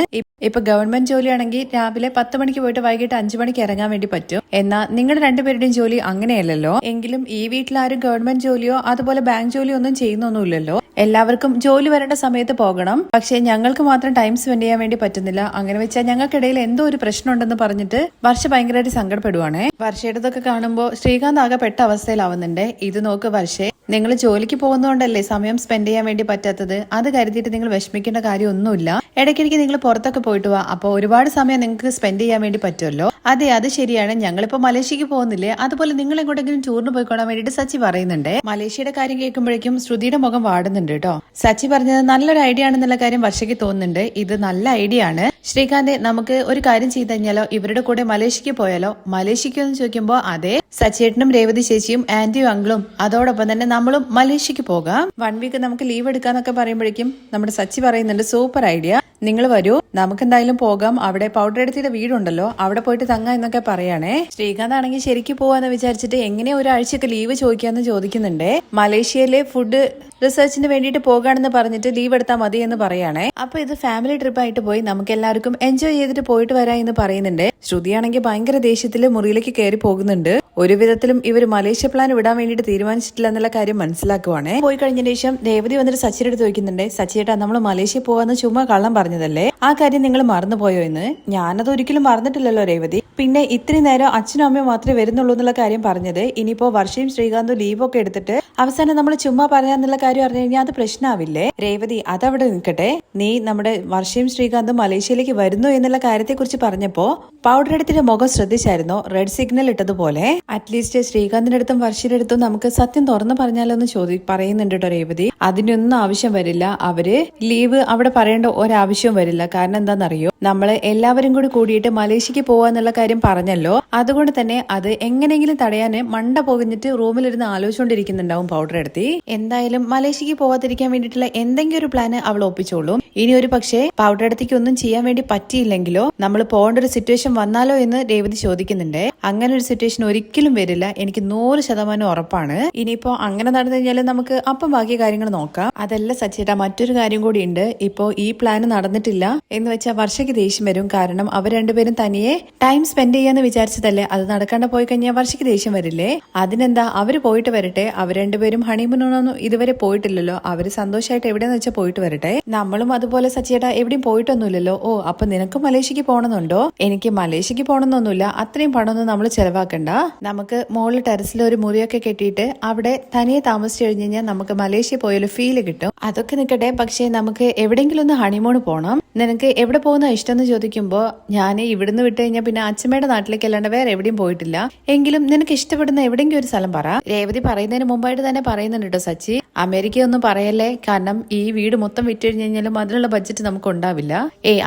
ഇപ്പൊ ഗവൺമെന്റ് ജോലിയാണെങ്കിൽ രാവിലെ 10 മണിക്ക് പോയിട്ട് വൈകിട്ട് 5 മണിക്ക് ഇറങ്ങാൻ വേണ്ടി പറ്റും. എന്നാൽ നിങ്ങളുടെ രണ്ടുപേരുടെയും ജോലി അങ്ങനെയല്ലല്ലോ. എങ്കിലും ഈ വീട്ടിലാരും ഗവൺമെന്റ് ജോലിയോ അതുപോലെ ബാങ്ക് ജോലിയോ ഒന്നും ചെയ്യുന്നൊന്നുമില്ലല്ലോ. എല്ലാവർക്കും ജോലി വരേണ്ട സമയത്ത് പോകണം. പക്ഷെ ഞങ്ങൾക്ക് മാത്രം ടൈം സ്പെൻഡ് ചെയ്യാൻ വേണ്ടി പറ്റുന്നില്ല. അങ്ങനെ വെച്ചാൽ ഞങ്ങൾക്കിടയിൽ എന്തോ ഒരു പ്രശ്നം ഉണ്ടെന്ന് പറഞ്ഞിട്ട് വർഷ ഭയങ്കരമായിട്ട് സങ്കടപ്പെടുവാണേ. വർഷയുടെതൊക്കെ കാണുമ്പോൾ ശ്രീകാന്ത് ആകെ പെട്ട അവസ്ഥയിലാവുന്നുണ്ട്. ഇത് നോക്ക് വർഷേ, നിങ്ങൾ ജോലിക്ക് പോകുന്നതുകൊണ്ടല്ലേ സമയം സ്പെൻഡ് ചെയ്യാൻ വേണ്ടി പറ്റാത്തത്. അത് കരുതിയിട്ട് നിങ്ങൾ വിഷമിക്കേണ്ട കാര്യമൊന്നുമില്ല. ഇടയ്ക്കിടയ്ക്ക് നിങ്ങൾ പുറത്തൊക്കെ പോയിട്ട് വാ. അപ്പൊ ഒരുപാട് സമയം നിങ്ങൾക്ക് സ്പെൻഡ് ചെയ്യാൻ വേണ്ടി പറ്റുമല്ലോ. അതെ, അത് ശരിയാണ്. ഞങ്ങളിപ്പോ മലേഷ്യക്ക് പോകുന്നില്ലേ, അതുപോലെ നിങ്ങൾ എങ്ങോട്ടെങ്കിലും ടൂറിന് പോയിക്കോളാൻ വേണ്ടിയിട്ട് സച്ചി പറയുന്നുണ്ട്. മലേഷ്യയുടെ കാര്യം കേൾക്കുമ്പോഴേക്കും ശ്രുതിയുടെ മുഖം വാടുന്നുണ്ട് കേട്ടോ. സച്ചി പറഞ്ഞത് നല്ലൊരു ഐഡിയ ആണെന്നുള്ള കാര്യം വർഷയ്ക്ക് തോന്നുന്നുണ്ട്. ഇത് നല്ല ഐഡിയ ആണ്. ശ്രീകാന്തെ, നമുക്ക് ഒരു കാര്യം ചെയ്ത് കഴിഞ്ഞാലോ, ഇവരുടെ കൂടെ മലേഷ്യക്ക് പോയാലോ? മലേഷ്യക്ക് എന്ന് ചോദിക്കുമ്പോ അതെ, സച്ചേട്ടനും രേവതി ചേച്ചിയും ആന്റിയും അങ്കിളും അതോടൊപ്പം തന്നെ നമ്മളും മലേഷ്യക്ക് പോകാം. 1 week നമുക്ക് ലീവ് എടുക്കാന്നൊക്കെ പറയുമ്പോഴേക്കും നമ്മുടെ സച്ചി പറയുന്നുണ്ട്, സൂപ്പർ ഐഡിയ, നിങ്ങൾ വരൂ, നമുക്ക് എന്തായാലും പോകാം. അവിടെ പൗഡർ എടുത്തിട്ട് വീടുണ്ടല്ലോ, അവിടെ പോയിട്ട് തങ്ങാം എന്നൊക്കെ പറയാണേ. ശ്രീകാന്ത് ആണെങ്കിൽ ശരിക്കും പോവാന്ന് വിചാരിച്ചിട്ട് എങ്ങനെ ഒരാഴ്ചയൊക്കെ ലീവ് ചോദിക്കാന്ന് ചോദിക്കുന്നുണ്ട്. മലേഷ്യയിലെ ഫുഡ് റിസർച്ചിന് വേണ്ടിയിട്ട് പോകാണെന്ന് പറഞ്ഞിട്ട് ലീവ് എടുത്താൽ മതി എന്ന് പറയാണേ. അപ്പൊ ഇത് ഫാമിലി ട്രിപ്പ് ആയിട്ട് പോയി നമുക്ക് എല്ലാവർക്കും എൻജോയ് ചെയ്തിട്ട് പോയിട്ട് വരാം എന്ന് പറയുന്നുണ്ട്. ശ്രുതിയാണെങ്കിൽ ഭയങ്കര ദേഷ്യത്തില് മുറിയിലേക്ക് കയറി പോകുന്നുണ്ട്. ഒരു വിധത്തിലും ഇവർ മലേഷ്യ പ്ലാൻ വിടാൻ വേണ്ടിയിട്ട് തീരുമാനിച്ചിട്ടില്ല എന്നുള്ള കാര്യം മനസ്സിലാക്കുവാണേ. പോയി കഴിഞ്ഞതിന് ശേഷം രേവതി വന്നിട്ട് സച്ചിയുടെ അടുത്ത് ചോദിക്കുന്നുണ്ട്, സച്ചിയേട്ടാ, നമ്മൾ മലേഷ്യ പോവാന്ന് ചുമ്മാ കള്ളം പറഞ്ഞതല്ലേ, ആ കാര്യം നിങ്ങൾ മറന്നുപോയോ എന്ന്? ഞാനത് ഒരിക്കലും മറന്നിട്ടില്ലല്ലോ രേവതി. പിന്നെ ഇത്രയും നേരം അച്ഛനും അമ്മയും മാത്രമേ വരുന്നുള്ളൂ എന്നുള്ള കാര്യം പറഞ്ഞത്. ഇനിയിപ്പോ വർഷയും ശ്രീകാന്തും ലീവൊക്കെ എടുത്തിട്ട് അവസാനം നമ്മൾ ചുമ്മാ പറയാന്നുള്ള കാര്യം അറിഞ്ഞു കഴിഞ്ഞാൽ അത് പ്രശ്നമാവില്ലേ? രേവതി, അതവിടെ നിൽക്കട്ടെ. നീ നമ്മുടെ വർഷയും ശ്രീകാന്തും മലേഷ്യയിലേക്ക് വരുന്നു എന്നുള്ള കാര്യത്തെ കുറിച്ച് പറഞ്ഞപ്പോ പൗഡർ എടുത്തിന്റെ മുഖം ശ്രദ്ധിച്ചായിരുന്നോ? റെഡ് സിഗ്നൽ ഇട്ടതുപോലെ. അറ്റ്ലീസ്റ്റ് ശ്രീകാന്തിന്റെ അടുത്തും വർഷയുടെ അടുത്തും നമുക്ക് സത്യം തുറന്നു പറഞ്ഞാലോ എന്ന് പറയുന്നുണ്ട് കേട്ടോ രേവതി. അതിനൊന്നും ആവശ്യം വരില്ല. അവര് ലീവ് അവിടെ പറയേണ്ട ഒരാവശ്യവും വരില്ല. കാരണം എന്താണെന്നറിയോ, നമ്മള് എല്ലാവരും കൂടി കൂടിയിട്ട് മലേഷ്യക്ക് പോവാന്നുള്ള കാര്യം പറഞ്ഞല്ലോ, അതുകൊണ്ട് തന്നെ അത് എങ്ങനെയെങ്കിലും തടയാൻ മണ്ട പോകഞ്ഞിട്ട് റൂമിലിരുന്ന് ആലോചിച്ചുകൊണ്ടിരിക്കുന്നുണ്ടാവും പൗഡർ എടുത്തി. എന്തായാലും മലേഷ്യക്ക് പോവാതിരിക്കാൻ വേണ്ടിയിട്ടുള്ള എന്തെങ്കിലും ഒരു പ്ലാൻ അവൾ ഒപ്പിച്ചോളും. ഇനി ഒരു പക്ഷേ പൗഡർ എടുത്തേക്ക് ഒന്നും ചെയ്യാൻ വേണ്ടി പറ്റിയില്ലെങ്കിലോ, നമ്മൾ പോകേണ്ട ഒരു സിറ്റുവേഷൻ വന്നാലോ എന്ന് രേവതി ചോദിക്കുന്നുണ്ട്. അങ്ങനെ ഒരു സിറ്റുവേഷൻ ഒരിക്കലും വരില്ല, എനിക്ക് 100% ഉറപ്പാണ്. ഇനിയിപ്പോ അങ്ങനെ നടന്നു കഴിഞ്ഞാൽ നമുക്ക് അപ്പം ബാക്കി കാര്യങ്ങൾ നോക്കാം. അതല്ല സച്ചേട്ടാ, മറ്റൊരു കാര്യം കൂടി ഉണ്ട്. ഇപ്പോ ഈ പ്ലാൻ നടന്നിട്ടില്ല എന്ന് വെച്ചാൽ വർഷയ്ക്ക് ദേഷ്യം വരും. കാരണം അവർ രണ്ടുപേരും തനിയെ ടൈം സ്പെൻഡ് ചെയ്യാന്ന് വിചാരിച്ചതല്ലേ, അത് നടക്കാണ്ട് പോയി കഴിഞ്ഞാൽ വർഷയ്ക്ക് ദേഷ്യം വരില്ലേ? അതിനെന്താ, അവര് പോയിട്ട് വരട്ടെ. അവർ രണ്ടുപേരും ഹണിമൂണൊന്നും ഇതുവരെ പോയിട്ടില്ലല്ലോ, അവര് സന്തോഷമായിട്ട് എവിടെയെന്ന് വെച്ചാൽ പോയിട്ട് വരട്ടെ. നമ്മളും അതുപോലെ സച്ചേട്ടാ എവിടെയും പോയിട്ടൊന്നുമില്ലല്ലോ. ഓ, അപ്പൊ നിനക്ക് മലേഷ്യക്ക് പോകണമെന്നുണ്ടോ? എനിക്ക് മലേഷ്യക്ക് പോകണമെന്നൊന്നുമില്ല, അത്രയും പണമൊന്നും നമ്മൾ ചെലവാക്കണ്ട. നമുക്ക് മുകളിൽ ടെറസിൽ ഒരു മുറിയൊക്കെ കെട്ടിയിട്ട് അവിടെ തനിയെ താമസിച്ചു കഴിഞ്ഞ് കഴിഞ്ഞാൽ നമുക്ക് മലേഷ്യ പോയൊരു ഫീല് കിട്ടും. അതൊക്കെ നിൽക്കട്ടെ, പക്ഷേ നമുക്ക് എവിടെയെങ്കിലും ഒന്ന് ഹണിമൂൺ പോകണം. നിനക്ക് എവിടെ പോകുന്ന ഇഷ്ടം എന്ന് ചോദിക്കുമ്പോൾ ഞാൻ ഇവിടുന്ന് വിട്ട് കഴിഞ്ഞാൽ പിന്നെ അച്ഛമ്മയുടെ നാട്ടിലേക്ക് അല്ലാണ്ട് വേറെ എവിടെയും പോയിട്ടില്ല. എങ്കിലും നിനക്ക് ഇഷ്ടപ്പെടുന്ന എവിടെയെങ്കിലും ഒരു സ്ഥലം പറ. രേവതി പറയുന്നതിന് മുമ്പായിട്ട് തന്നെ പറയുന്നുണ്ട് കേട്ടോ സച്ചി, അമേരിക്ക ഒന്നും പറയല്ലേ, കാരണം ഈ വീട് മൊത്തം വിറ്റ് കഴിഞ്ഞ് കഴിഞ്ഞാലും അതിനുള്ള ബഡ്ജറ്റ് നമുക്ക് ഉണ്ടാവില്ല.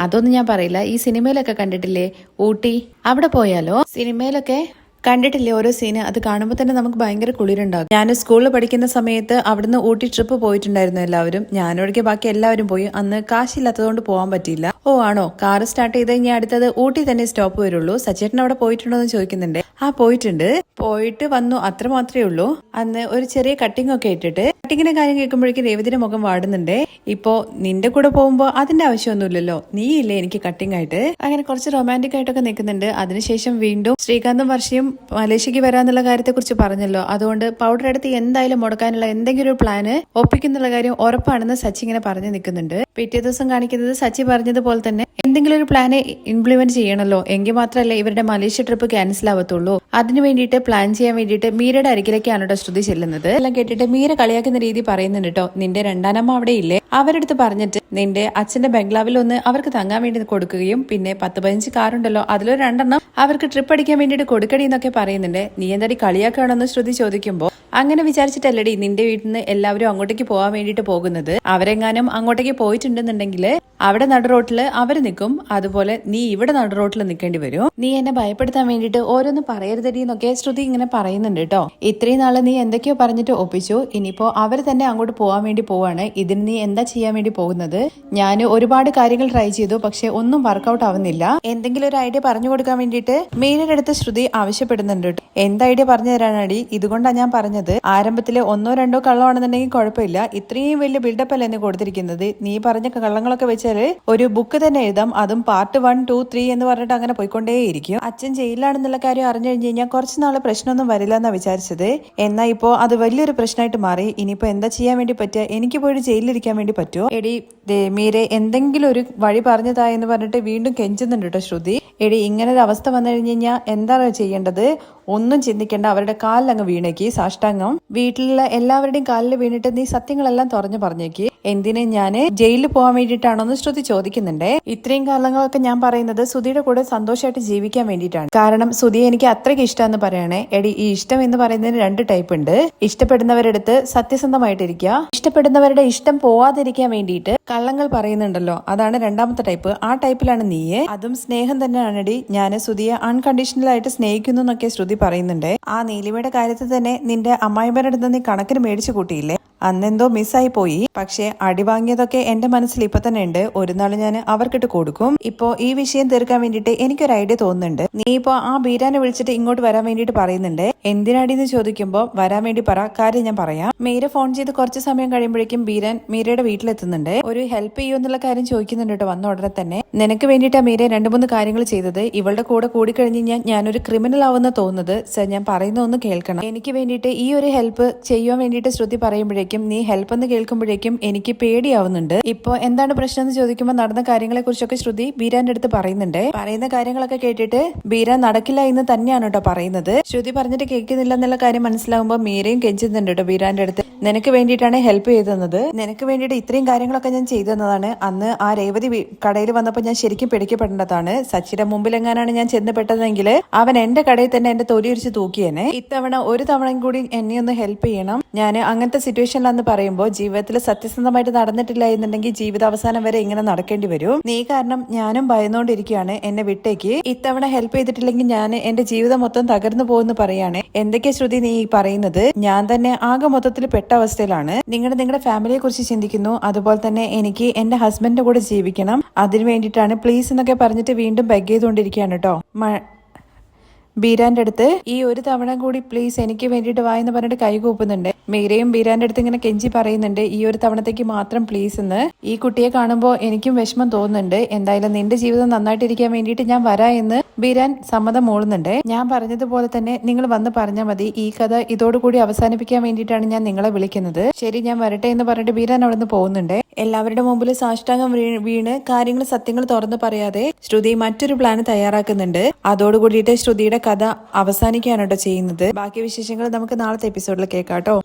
അതൊന്നും ഞാൻ പറയില്ല. ഈ സിനിമയിലൊക്കെ കണ്ടിട്ടില്ലേ ഊട്ടി, അവിടെ പോയാലോ? സിനിമയിലൊക്കെ കണ്ടിട്ടില്ലേ ഓരോ സീന്, അത് കാണുമ്പോൾ തന്നെ നമുക്ക് ഭയങ്കര കുളിരുണ്ടാകും. ഞാൻ സ്കൂളിൽ പഠിക്കുന്ന സമയത്ത് അവിടുന്ന് ഊട്ടി ട്രിപ്പ് പോയിട്ടുണ്ടായിരുന്നു എല്ലാവരും. ഞാനൊഴികെ ബാക്കി എല്ലാവരും പോയി. അന്ന് കാശില്ലാത്തതുകൊണ്ട് പോകാൻ പറ്റിയില്ല. ഓ ആണോ, കാറ് സ്റ്റാർട്ട് ചെയ്ത് കഴിഞ്ഞാൽ അടുത്തത് ഊട്ടി തന്നെ സ്റ്റോപ്പ് വരുള്ളൂ. സച്ചേട്ടൻ അവിടെ പോയിട്ടുണ്ടോ എന്ന് ചോദിക്കുന്നുണ്ട്. പോയിട്ടുണ്ട്, പോയിട്ട് വന്നു, അത്ര മാത്രമേ ഉള്ളൂ. അന്ന് ഒരു ചെറിയ കട്ടിംഗ് ഒക്കെ ഇട്ടിട്ട്, കട്ടിങ്ങിന്റെ കാര്യം കേൾക്കുമ്പോഴേക്കും രേവതിയുടെ മുഖം വാടുന്നുണ്ട്. ഇപ്പോ നിന്റെ കൂടെ പോകുമ്പോ അതിന്റെ ആവശ്യമൊന്നുമില്ലല്ലോ, നീ ഇല്ലേ എനിക്ക് കട്ടിംഗ് ആയിട്ട്. അങ്ങനെ കുറച്ച് റൊമാൻറ്റിക് ആയിട്ടൊക്കെ നിൽക്കുന്നുണ്ട്. അതിനുശേഷം വീണ്ടും ശ്രീകാന്തും വർഷയും മലേഷ്യക്ക് വരാന്നുള്ള കാര്യത്തെ കുറിച്ച് പറഞ്ഞല്ലോ, അതുകൊണ്ട് പൗഡർ എടുത്ത് എന്തായാലും മുടക്കാനുള്ള എന്തെങ്കിലും ഒരു പ്ലാന് ഒപ്പിക്കുന്നുള്ള കാര്യം ഉറപ്പാണെന്ന് സച്ചി ഇങ്ങനെ പറഞ്ഞു നിൽക്കുന്നുണ്ട്. പിറ്റേ ദിവസം കാണിക്കുന്നത് സച്ചി പറഞ്ഞതുപോലെ തന്നെ എന്തെങ്കിലും ഒരു പ്ലാന് ഇംപ്ലിമെന്റ് ചെയ്യണല്ലോ, എങ്കിൽ മാത്രമല്ല ഇവരുടെ മലേഷ്യ ട്രിപ്പ് ക്യാൻസൽ ആവത്തുള്ളൂ. അതിനു വേണ്ടിയിട്ട് പ്ലാൻ ചെയ്യാൻ വേണ്ടിയിട്ട് മീരയുടെ അരികിലേക്കാണ് കേട്ടോ ശ്രുതി ചെല്ലുന്നത്. എല്ലാം കേട്ടിട്ട് മീര കളിയാക്കുന്ന രീതി പറയുന്നുണ്ട് കേട്ടോ, നിന്റെ രണ്ടാനമ്മ അവിടെ ഇല്ലേ, അവരെടുത്ത് പറഞ്ഞിട്ട് നിന്റെ അച്ഛന്റെ ബംഗ്ലാവിൽ ഒന്ന് അവർക്ക് തങ്ങാൻ വേണ്ടി കൊടുക്കുകയും പിന്നെ 10-15 കാറുണ്ടല്ലോ അതിലൊരു 2 അവർക്ക് ട്രിപ്പ് അടിക്കാൻ വേണ്ടിയിട്ട് കൊടുക്കടി എന്നൊക്കെ പറയുന്നുണ്ട്. നീ എന്താടി കളിയാക്കുകയാണെന്ന് ശ്രുതി ചോദിക്കുമ്പോൾ, അങ്ങനെ വിചാരിച്ചിട്ടല്ലടി നിന്റെ വീട്ടിൽ നിന്ന് എല്ലാവരും അങ്ങോട്ടേക്ക് പോകാൻ വേണ്ടിയിട്ട് പോകുന്നത്. അവരെങ്ങാനും അങ്ങോട്ടേക്ക് പോയിട്ടുണ്ടെന്നുണ്ടെങ്കിൽ അവിടെ നടുറോട്ടില് അവര് നിൽക്കും, അതുപോലെ നീ ഇവിടെ നടുറോട്ടിൽ നിൽക്കേണ്ടി വരും. നീ എന്നെ ഭയപ്പെടുത്താൻ വേണ്ടിയിട്ട് ഓരോന്ന് പറയരുതടി എന്നൊക്കെ ശ്രുതി ഇങ്ങനെ പറയുന്നുണ്ട് കേട്ടോ. ഇത്രയും നാള് നീ എന്തൊക്കെയോ പറഞ്ഞിട്ട് ഒപ്പിച്ചു, ഇനിയിപ്പോ അവര് തന്നെ അങ്ങോട്ട് പോകാൻ വേണ്ടി പോവാണ്. ഇതിന് നീ എന്താ ചെയ്യാൻ വേണ്ടി പോകുന്നത്? ഞാൻ ഒരുപാട് കാര്യങ്ങൾ ട്രൈ ചെയ്തു, പക്ഷെ ഒന്നും വർക്കൗട്ട് ആവുന്നില്ല. എന്തെങ്കിലും ഒരു ഐഡിയ പറഞ്ഞു കൊടുക്കാൻ വേണ്ടിയിട്ട് മീനയുടെ അടുത്ത് ശ്രുതി ആവശ്യപ്പെടുന്നുണ്ട് കേട്ടോ. എന്ത് ഐഡിയ പറഞ്ഞു തരാനടി? ഇതുകൊണ്ടാണ് ഞാൻ പറഞ്ഞത്, ആരംഭത്തില് 1-2 കള്ളമാണെന്നുണ്ടെങ്കിൽ കുഴപ്പമില്ല, ഇത്രയും വലിയ ബിൽഡപ്പ് അല്ല എന്നെ കൊടുത്തിരിക്കുന്നത്. നീ പറഞ്ഞ കള്ളങ്ങളൊക്കെ വെച്ചാല് ഒരു ബുക്ക് തന്നെ എഴുതാം, അതും പാർട്ട് 1, 2, 3 എന്ന് പറഞ്ഞിട്ട് അങ്ങനെ പോയിക്കൊണ്ടേയിരിക്കും. അച്ഛൻ ജയിലിലാണെന്നുള്ള കാര്യം അറിഞ്ഞു കഴിഞ്ഞ് കഴിഞ്ഞാൽ കുറച്ച് നാളെ പ്രശ്നമൊന്നും വരില്ല എന്നാ വിചാരിച്ചത്. എന്നാൽ ഇപ്പോ അത് വലിയൊരു പ്രശ്നമായിട്ട് മാറി. ഇനിയിപ്പോ എന്താ ചെയ്യാൻ വേണ്ടി പറ്റുക? എനിക്ക് പോയിട്ട് ജയിലിലിരിക്കാൻ വേണ്ടി പറ്റുമോ? എടി മീരെ, എന്തെങ്കിലും ഒരു വഴി പറഞ്ഞതായെന്ന് പറഞ്ഞിട്ട് വീണ്ടും കെഞ്ചുന്നുണ്ട് കേട്ടോ ശ്രുതി. എടി ഇങ്ങനൊരു അവസ്ഥ വന്നു കഴിഞ്ഞ് കഴിഞ്ഞാൽ എന്താണ് ചെയ്യേണ്ടത്? ഒന്നും ചിന്തിക്കേണ്ട, അവരുടെ കാലിൽ അങ്ങ് വീണേക്ക് സാഷ്ടാംഗം. വീട്ടിലുള്ള എല്ലാവരുടെയും കാലിൽ വീണിട്ട് നീ സത്യങ്ങളെല്ലാം തുറന്നു പറഞ്ഞേക്ക്. എന്തിന് ഞാൻ ജയിലിൽ പോകാൻ വേണ്ടിയിട്ടാണോന്ന് ശ്രുതി ചോദിക്കുന്നുണ്ട്. ഇത്രയും കാലങ്ങളൊക്കെ ഞാൻ പറയുന്നത് സുധിയുടെ കൂടെ സന്തോഷമായിട്ട് ജീവിക്കാൻ വേണ്ടിയിട്ടാണ്. കാരണം സുധിയെ എനിക്ക് അത്രയ്ക്ക് ഇഷ്ടമെന്ന് പറയണേ. എടി ഈ ഇഷ്ടം എന്ന് പറയുന്നതിന് 2 ടൈപ്പ് ഉണ്ട്. ഇഷ്ടപ്പെടുന്നവരെടുത്ത് സത്യസന്ധമായിട്ടിരിക്കുക, ഇഷ്ടപ്പെടുന്നവരുടെ ഇഷ്ടം പോവാതിരിക്കാൻ വേണ്ടിയിട്ട് കള്ളങ്ങൾ പറയുന്നുണ്ടല്ലോ, അതാണ് 2ാമത്തെ ടൈപ്പ്. ആ ടൈപ്പിലാണ് നീയെ. അതും സ്നേഹം തന്നെയാണെടി. ഞാൻ സുധിയെ അൺകണ്ടീഷണൽ ആയിട്ട് സ്നേഹിക്കുന്നു എന്നൊക്കെ ശ്രുതി പറയുന്നുണ്ട്. ആ നീലിമയുടെ കാര്യത്തിൽ തന്നെ നിന്റെ അമ്മായിമ്മയുടെ അടുത്ത് നീ കണക്കിന് മേടിച്ചു കൂട്ടിയില്ലേ, അന്നെന്തോ മിസ്സായി പോയി. പക്ഷെ അടി വാങ്ങിയതൊക്കെ എന്റെ മനസ്സിൽ ഇപ്പൊ തന്നെ ഉണ്ട്. ഒരു നാൾ ഞാൻ അവർക്കിട്ട് കൊടുക്കും. ഇപ്പോ ഈ വിഷയം തീർക്കാൻ വേണ്ടിയിട്ട് എനിക്കൊരു ഐഡിയ തോന്നുന്നുണ്ട്. നീ ഇപ്പോ ആ ബീരാനെ വിളിച്ചിട്ട് ഇങ്ങോട്ട് വരാൻ വേണ്ടിയിട്ട് പറയുന്നുണ്ട്. എന്തിനാടിന്ന് ചോദിക്കുമ്പോ വരാൻ വേണ്ടി പറ, കാര്യം ഞാൻ പറയാം. മീര ഫോൺ ചെയ്ത് കുറച്ച് സമയം കഴിയുമ്പോഴേക്കും ബീരാൻ മീരയുടെ വീട്ടിലെത്തുന്നുണ്ട്. ഒരു ഹെൽപ്പ് ചെയ്യൂ എന്നുള്ള കാര്യം ചോദിക്കുന്നുണ്ട് കേട്ടോ വന്ന ഉടനെ തന്നെ. നിനക്ക് വേണ്ടിയിട്ടാ മീര 2-3 കാര്യങ്ങൾ ചെയ്തത്. ഇവളുടെ കൂടെ കൂടിക്കഴിഞ്ഞ് ഞാനൊരു ക്രിമിനൽ ആവുന്ന തോന്നുന്നത്. സർ, ഞാൻ പറയുന്ന ഒന്ന് കേൾക്കണം. എനിക്ക് വേണ്ടിയിട്ട് ഈ ഒരു ഹെൽപ്പ് ചെയ്യാൻ വേണ്ടിയിട്ട് ശ്രുതി പറയുമ്പോഴേക്കും, നീ ഹെൽപ്പ് എന്ന് കേൾക്കുമ്പോഴേക്കും എനിക്ക് പേടിയാവുന്നുണ്ട്. ഇപ്പൊ എന്താണ് പ്രശ്നം എന്ന് ചോദിക്കുമ്പോൾ നടന്ന കാര്യങ്ങളെ കുറിച്ചൊക്കെ ശ്രുതി ബീരാന്റെ അടുത്ത് പറയുന്നുണ്ട്. പറയുന്ന കാര്യങ്ങളൊക്കെ കേട്ടിട്ട് ബീരാൻ നടക്കില്ല എന്ന് തന്നെയാണ് കേട്ടോ പറയുന്നത്. ശ്രുതി പറഞ്ഞിട്ട് കേൾക്കുന്നില്ല എന്നുള്ള കാര്യം മനസ്സിലാവുമ്പോൾ മീരയും കെഞ്ചുന്നുണ്ട് കേട്ടോ ബീരാന്റെ അടുത്ത്. നിനക്ക് വേണ്ടിയിട്ടാണ് ഹെൽപ്പ് ചെയ്തു തന്നത്. നിനക്ക് വേണ്ടിയിട്ട് ഇത്രയും കാര്യങ്ങളൊക്കെ ഞാൻ ചെയ്തു തന്നതാണ്. അന്ന് ആ രേവതി കടയിൽ വന്നപ്പോൾ ഞാൻ ശരിക്കും പിടിക്കപ്പെടേണ്ടതാണ്. സച്ചിയുടെ മുമ്പിലെങ്ങാനാണ് ഞാൻ ചെന്ന് പെട്ടതെങ്കിൽ അവൻ എന്റെ കടയിൽ തന്നെ എന്റെ തൊലിയൊരിച്ച് തൂക്കിയേനെ. ഇത്തവണ ഒരു തവണയും കൂടി എന്നെ ഒന്ന് ഹെൽപ്പ് ചെയ്യണം. ഞാൻ അങ്ങനത്തെ സിറ്റുവേഷനിലാന്ന് പറയുമ്പോൾ ജീവിതത്തിൽ സത്യസന്ധമായിട്ട് നടന്നിട്ടില്ല എന്നുണ്ടെങ്കിൽ ജീവിതാവസാനം വരെ ഇങ്ങനെ നടക്കേണ്ടി വരും. നീ കാരണം ഞാനും ഭയന്നുകൊണ്ടിരിക്കുകയാണ്. എന്നെ വിട്ടേക്ക്. ഇത്തവണ ഹെൽപ്പ് ചെയ്തിട്ടില്ലെങ്കിൽ ഞാൻ എന്റെ ജീവിതം മൊത്തം തകർന്നു പോകുമെന്ന് പറയാണ്. എന്തൊക്കെ ശ്രുതി നീ പറയുന്നത്? ഞാൻ തന്നെ ആകെ മൊത്തത്തിൽ പെട്ട അവസ്ഥയിലാണ്. നിങ്ങളുടെ ഫാമിലിയെ കുറിച്ച് ചിന്തിക്കുന്നു. അതുപോലെ തന്നെ എനിക്ക് എന്റെ ഹസ്ബൻഡിന്റെ കൂടെ ജീവിക്കണം. അതിനു വേണ്ടിയിട്ടാണ് പ്ലീസ് എന്നൊക്കെ പറഞ്ഞിട്ട് വീണ്ടും ബെഗ് ചെയ്തുകൊണ്ടിരിക്കുകയാണ് കേട്ടോ. ബീരാന്റെ അടുത്ത് ഈ ഒരു തവണ കൂടി പ്ലീസ് എനിക്ക് വേണ്ടിയിട്ട് വായെന്ന് പറഞ്ഞിട്ട് കൈകൂപ്പുന്നുണ്ട്. മീരയും ബീരാന്റെ അടുത്ത് ഇങ്ങനെ കെഞ്ചി പറയുന്നുണ്ട് ഈ ഒരു തവണത്തേക്ക് മാത്രം പ്ലീസ് എന്ന്. ഈ കുട്ടിയെ കാണുമ്പോൾ എനിക്കും വിഷമം തോന്നുന്നുണ്ട്. എന്തായാലും നിന്റെ ജീവിതം നന്നായിട്ടിരിക്കാൻ വേണ്ടിയിട്ട് ഞാൻ വരാ എന്ന് ബീരാൻ സമ്മതം മൂളുന്നുണ്ട്. ഞാൻ പറഞ്ഞതുപോലെ തന്നെ നിങ്ങൾ വന്ന് പറഞ്ഞാൽ മതി. ഈ കഥ ഇതോടുകൂടി അവസാനിപ്പിക്കാൻ വേണ്ടിയിട്ടാണ് ഞാൻ നിങ്ങളെ വിളിക്കുന്നത്. ശരി, ഞാൻ വരട്ടെ എന്ന് പറഞ്ഞിട്ട് ബീരാൻ അവിടെ നിന്ന് പോകുന്നുണ്ട്. എല്ലാവരുടെ മുമ്പിൽ സാഷ്ടാംഗം വീണ് കാര്യങ്ങൾ സത്യങ്ങൾ തുറന്നു പറയാതെ ശ്രുതി മറ്റൊരു പ്ലാൻ തയ്യാറാക്കുന്നുണ്ട്. അതോടുകൂടിയിട്ട് ശ്രുതിയുടെ കഥ അവസാനിക്കുകയാണ് കേട്ടോ ചെയ്യുന്നത്. ബാക്കി വിശേഷങ്ങൾ നമുക്ക് നാളത്തെ എപ്പിസോഡിൽ കേൾക്കാം കേട്ടോ.